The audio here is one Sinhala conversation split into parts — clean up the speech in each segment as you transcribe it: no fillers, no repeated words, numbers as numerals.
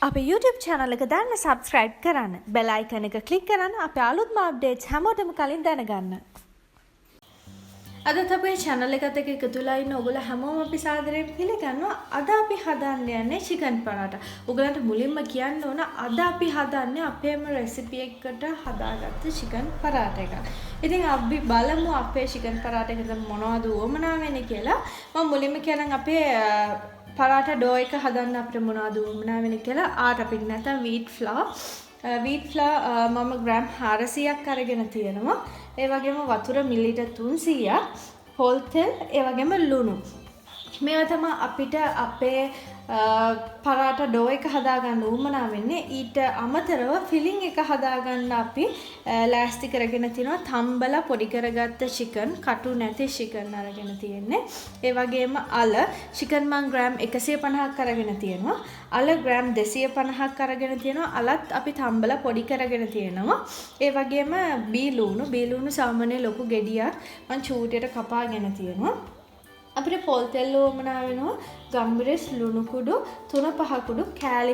අපේ YouTube channel එක දැන්න subscribe කරන්න. bell icon එක click කරන්න අපේ අලුත්ම updates හැමෝටම කලින් දැනගන්න. අදත් අපේ channel එකත් එක්ක එකතු වෙලා ඉන්න ඔයගොල්ලෝ හැමෝම අපි සාදරයෙන් පිළිගන්නවා. අද අපි හදන්න යන්නේ chicken පරාටා. ඔයගලන්ට මුලින්ම කියන්න ඕන අද අපි හදන්නේ අපේම recipe එකකට හදාගත්ත chicken පරාටා එකක්. ඉතින් අපි බලමු අපේ chicken පරාටා එකට මොනවද උවමනා වෙන්නේ කියලා. මම මුලින්ම කියනනම් අපේ පරාටා ඩෝ එක හදන්න අපිට මොනවද උවමනා වෙන්නේ කියලා ආට අපිට නැත්නම් wheat flour මම ග්‍රෑම් 400ක් අරගෙන තියෙනවා. ඒ වගේම වතුර මිලිලීටර් 300ක්, පොල් තෙල්, ඒ වගේම ලුණු. මේවා තමයි අපිට අපේ පරාටා ඩෝ එක හදාගන්න උවමනා වෙන්නේ. ඊට අමතරව ෆිලිං එක හදාගන්න අපි ලෑස්ති කරගෙන තිනවා තම්බලා පොඩි කරගත්ත chicken, කටු නැති chicken අරගෙන තියෙන්නේ. ඒ වගේම අල chicken මං ග්‍රෑම් 150ක් අරගෙන තියෙනවා. අල ග්‍රෑම් 250ක් අරගෙන තියෙනවා. අලත් අපි තම්බලා පොඩි කරගෙන තියෙනවා. ඒ වගේම බීලුණු සාමාන්‍ය ලොකු ගෙඩියක් මං චූටියට කපාගෙන තියෙනවා. අපිට පොල් තෙල් උවමනා වෙනවා, ගම්මිරිස්, ලුණු කුඩු 3-5 කුඩු, කෑලි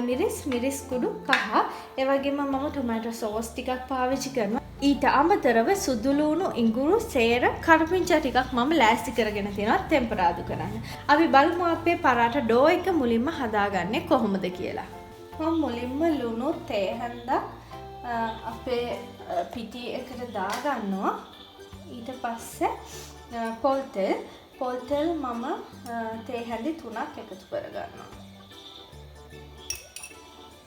මිරිස් කුඩු කහ. ඒ වගේම මම ටොමැටෝ සෝස් ටිකක් පාවිච්චි කරනවා. ඊට අමතරව සුදු ලුණු, ඉඟුරු, සේර, කරපිංචා ටිකක් මම ලෑස්ති කරගෙන තියෙනවා ටෙම්පරාදු කරන්න. අපි බලමු අපේ පරාටා ඩෝ එක මුලින්ම හදාගන්නේ කොහොමද කියලා. මම මුලින්ම ලුණු තේ හැන්දා අපේ පිටි එකට දාගන්නවා. ඊට පස්සේ පොල් තෙල් මම තේ හැඳි 3ක් එකතු කරගන්නවා.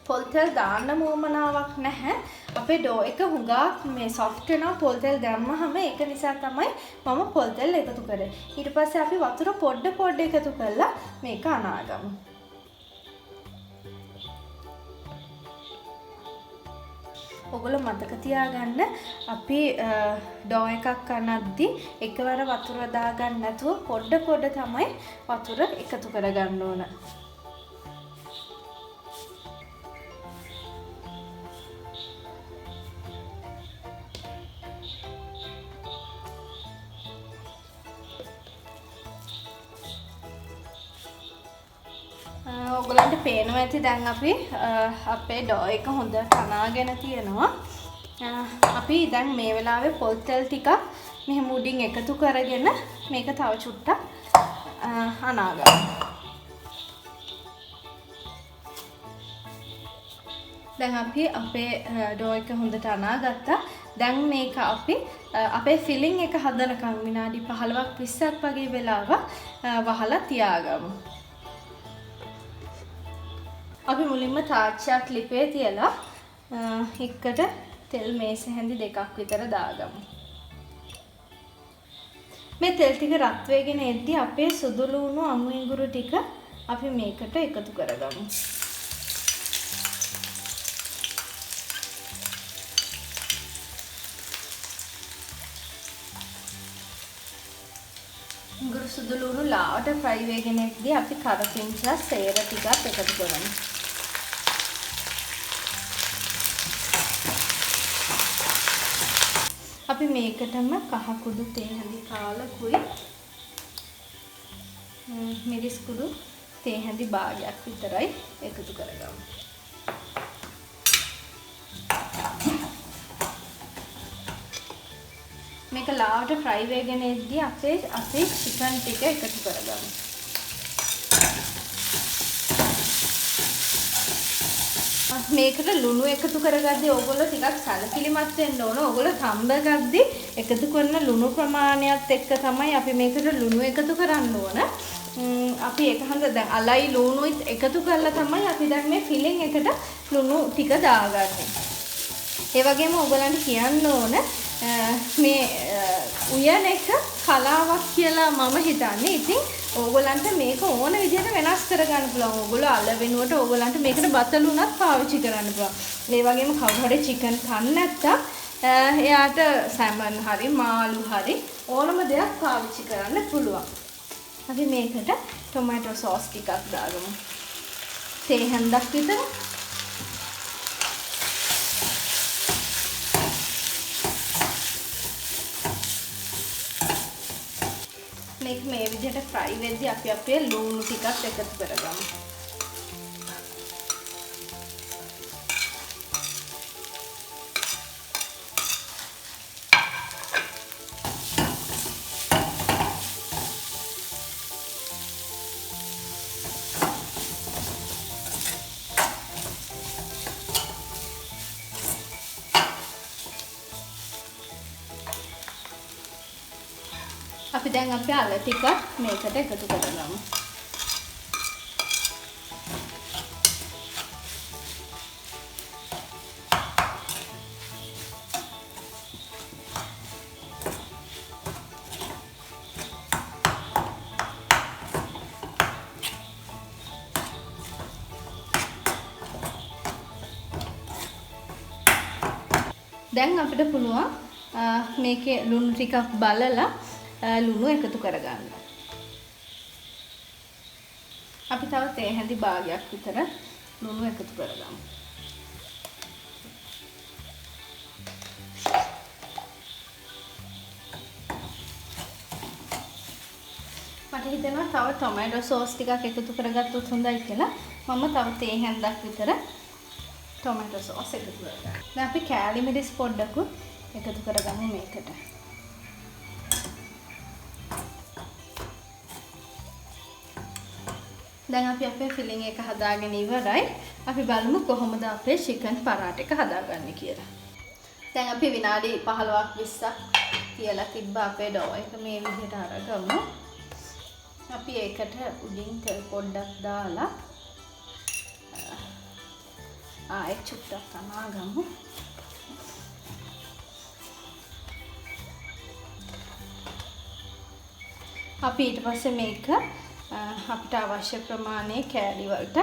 පොල් තෙල් දාන්න උවමනාවක් නැහැ. අපේ ඩෝ එක හුඟක් මේ soft වෙනවා පොල් තෙල් දැම්මහම. ඒක නිසා තමයි මම පොල් තෙල් එකතු කරේ. ඊට පස්සේ අපි වතුර පොඩ එකතු කරලා මේක අනාගමු. ඔගොල්ලෝ මතක තියාගන්න අපි ඩෝ එකක් අනද්දි එකවර වතුර දාගන්න නැතුව පොඩ තමයි වතුර එකතු කරගන්න ඕන. ඔයගලන්ට පේනවා ඇති දැන් අපි අපේ ඩෝ එක හොඳට අනාගෙන තියෙනවා. අපි දැන් මේ වෙලාවේ පොල් තෙල් ටිකක් මෙහෙම උඩින් එකතු කරගෙන මේක තව චුට්ටක් අනාගමු. දැන් අපි අපේ ඩෝ එක හොඳට අනාගත්තා. දැන් මේක අපි අපේ ෆිලිං එක හදනකම් විනාඩි 15ක් 20ක් වගේ වෙලාවක් වහලා තියාගමු. අපි මුලින්ම තාච්චයක් ලිපේ තියලා එකට තෙල් මේස හැඳි 2ක් විතර දාගමු. මේ තෙල් ටික රත් වෙගෙන එද්දි අපේ සුදු ලුණු අමු ඉඟුරු ටික අපි මේකට එකතු කරගමු. ඉඟුරු සුදු ලුණු ලාවට ෆ්‍රයි වෙගෙන එද්දි අපි කරපිංචා සේර ටිකක් එකතු කරමු. අපි මේකටම කහ කුඩු තේ හැඳි කාලකුයි මිරිස් කුඩු තේ හැඳි භාගයක් විතරයි එකතු කරගමු. මේක ලාවට ෆ්‍රයි වෙගෙන එද්දී අපේ chicken ටික එකතු කරගමු. මේකට ලුණු එකතු කරගද්දී ඕගොල්ලෝ ටිකක් සැලකිලිමත් වෙන්න ඕන. ඕගොල්ලෝ තම්බගද්දී එකතු කරන ලුණු ප්‍රමාණයත් එක්ක තමයි අපි මේකට ලුණු එකතු කරන්න ඕන. අපි ඒක හන්ද දැන් අලයි ලුණුයි එකතු කරලා තමයි අපි දැන් මේ ෆිලිං එකට ලුණු ටික දාගන්නේ. ඒ වගේම ඕගොල්ලන්ට කියන්න ඕන මේ උයන එක කලාවක් කියලා මම හිතන්නේ. ඉතින් ඕගොල්ලන්ට මේක ඕන විදිහට වෙනස් කරගන්න පුළුවන්. ඕගොල්ලෝ අල වෙනුවට ඕගොල්ලන්ට මේකට බතලුණත් පාවිච්චි කරන්න පුළුවන්. ඒ වගේම කවුරු හරි chicken කන්න නැත්තම් එයාට සැමන් හරි මාළු හරි ඕනම දෙයක් පාවිච්චි කරන්න පුළුවන්. අපි මේකට ටොමැටෝ සෝස් ටිකක් දාගමු. තේ හැන්දක් විතර. මේක මේ විදිහට ෆ්‍රයි වෙද්දී අපි අපේ ලුණු ටිකක් එකතු කරගමු. අපි දැන් අපේ අල ටික මේකට එකතු කරගමු. දැන් අපිට පුළුවන් මේකේ ලුණු ටිකක් බලලා ලුණු එකතු කරගන්න. අපි තව තේ හැඳි භාගයක් විතර ලුණු එකතු කරගමු. මට හිතෙනවා තව ටොමැටෝ සෝස් ටිකක් එකතු කරගත්තොත් හොඳයි කියලා. මම තව තේ හැන්දක් විතර ටොමැටෝ සෝස් එකතු කරගන්නවා. දැන් අපි කෑලි මිරිස් පොඩ්ඩකුත් එකතු කරගමු මේකට. දැන් අපි අපේ ෆිලිං එක හදාගෙන ඉවරයි. අපි බලමු කොහොමද අපේ චිකන් පරාට එක හදාගන්නේ කියලා. දැන් අපි විනාඩි 15ක් 20ක් තියලා තිබ්බ අපේ ඩෝ එක මේ විදිහට අරගමු. අපි ඒකට උඩින් තෙල් පොඩ්ඩක් දාලා ආයෙත් චුට්ටක් තමාගමු. අපි ඊට පස්සේ මේක අපිට අවශ්‍ය ප්‍රමාණයේ කෑලි වලට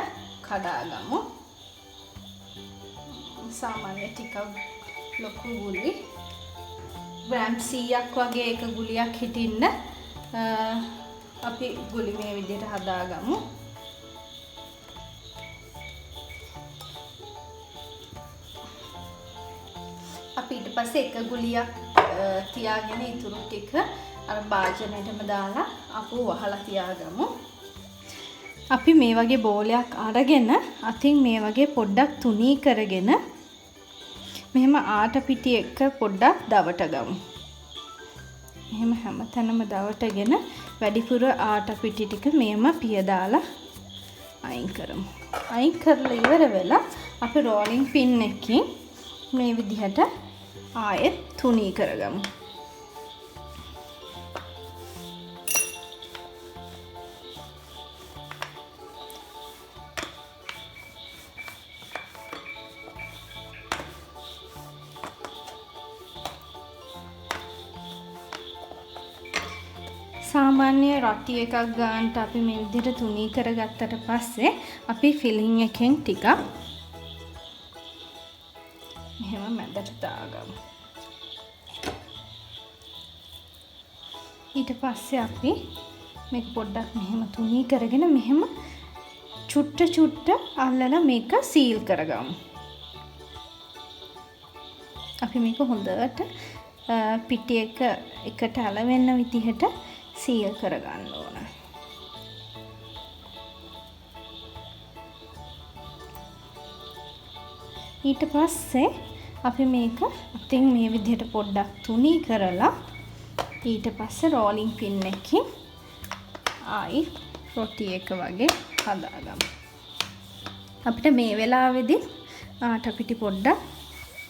කඩාගමු. සාමාන්‍ය ටිකක් ලොකු ගුලි ග්‍රෑම් 100ක් වගේ එක ගුලියක් හිටින්න අපි ගුලි මේ විදිහට හදාගමු. අපි ඊට පස්සේ එක ගුලියක් තියාගෙන ඉතුරු ටික අර භාජනයටම දාලා අපු වහලා තියාගමු. අපි මේ වගේ බෝලයක් අරගෙන අතින් මේ වගේ පොඩ්ඩක් තුනී කරගෙන මෙහෙම ආට පිටි එක පොඩ්ඩක් දවට ගමු. මෙහෙම හැමතැනම දවටගෙන වැඩිපුර ආට පිටි ටික මෙහෙම පිය දාලා අයින් කරමු. අයින් කරලා ඉවර වෙලා අපි රෝලින් පින් එකකින් මේ විදිහට ආයෙත් තුනී කරගමු. සාමාන්‍ය රොටි එකක් ගන්නට අපි මේ විදිහට තුනී කරගත්තට පස්සේ අපි ෆිලිං එකෙන් ටිකක් මෙහෙම මැදට දාගමු. ඊට පස්සේ අපි මේක පොඩ්ඩක් මෙහෙම තුනී කරගෙන මෙහෙම චුට්ට අල්ලලා මේක සීල් කරගමු. අපි මේක හොඳට පිටි එක එකට අලවෙන්න විදිහට සීල් කරගන්න ඕන. ඊට පස්සේ අපි මේක අතින් මේ විදිහට පොඩ්ඩක් තුනී කරලා ඊට පස්සේ රෝලින් පින් එකකින් ආයි රොටි එක වගේ හදාගමු. අපිට මේ වෙලාවේදී ආට පිටි පොඩ්ඩක්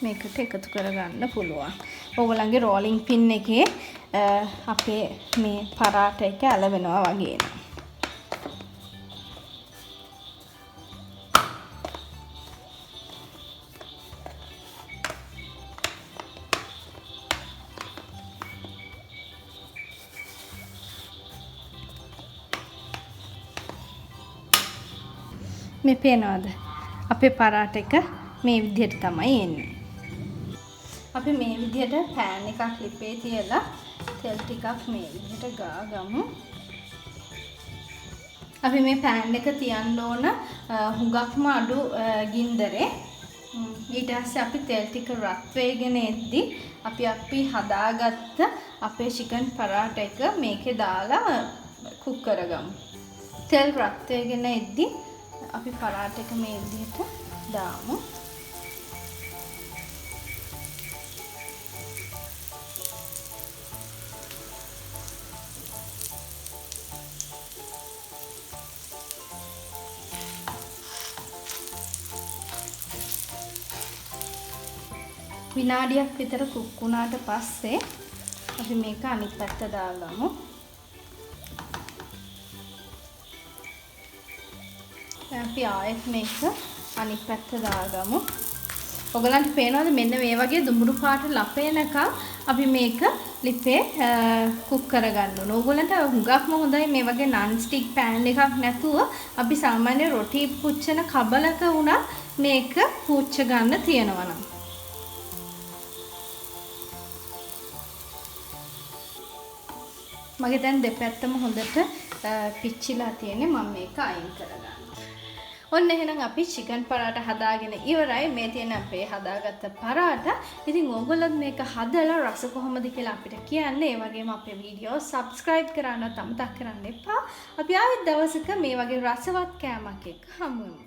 මේකට එකතු කරගන්න පුළුවන්. ඕගොල්ලන්ගේ රෝලින් පින් එකේ අපේ මේ පරාට එක ඇලවෙනවා වගේ නේ. මේ පේනවද? අපේ පරාට එක මේ විදිහට තමයි එන්නේ. අපි මේ විදිහට පෑන් එකක් ලිපේ තියලා තෙල් ටිකක් මේ විදිහට ගාගමු. අපි මේ පෑන් එක තියන්න ඕන හුඟක්ම අඩු ගින්දරේ. ඊට පස්සේ අපි තෙල් ටික රත් වෙගෙන එද්දි අපි හදාගත්ත අපේ චිකන් පරාට එක මේකේ දාලා කුක් කරගමු. තෙල් රත් වෙගෙන එද්දි අපි පරාට එක මේ විදිහට දාමු. විනාඩියක් විතර කුක් වුණාට පස්සේ අපි මේක අනිත් පැත්ත දාගමු. අපි ආයෙත් මේක අනිත් පැත්ත දාගමු. ඔයගලන්ට පේනවද මෙන්න මේ වගේ දුඹුරු පාට ලපේනකම් අපි මේක ලිපේ කුක් කරගන්න ඕන. ඕගලන්ට හුඟක්ම හොඳයි මේ වගේ නන් ස්ටික් පෑන් එකක් නැතුව අපි සාමාන්‍ය රොටි පුච්චන කබලක උනත් මේක පුච්ච ගන්න තියෙනවා නම්. මගේ දැන් දෙපැත්තම හොඳට පිච්චිලා තියෙන්නේ. මම මේක අයින් කරගන්නවා. ඔන්න එහෙනම් අපි චිකන් පරාට හදාගෙන ඉවරයි. මේ තියෙන අපේ හදාගත්ත පරාට. ඉතින් ඕගොල්ලෝ මේක හදලා රස කොහොමද කියලා අපිට කියන්න. ඒ වගේම අපේ වීඩියෝ subscribe කරන්නත් අමතක කරන්න එපා. අපි ආයෙත් දවසක මේ වගේ රසවත් කෑමක් එක්ක හමු වෙමු.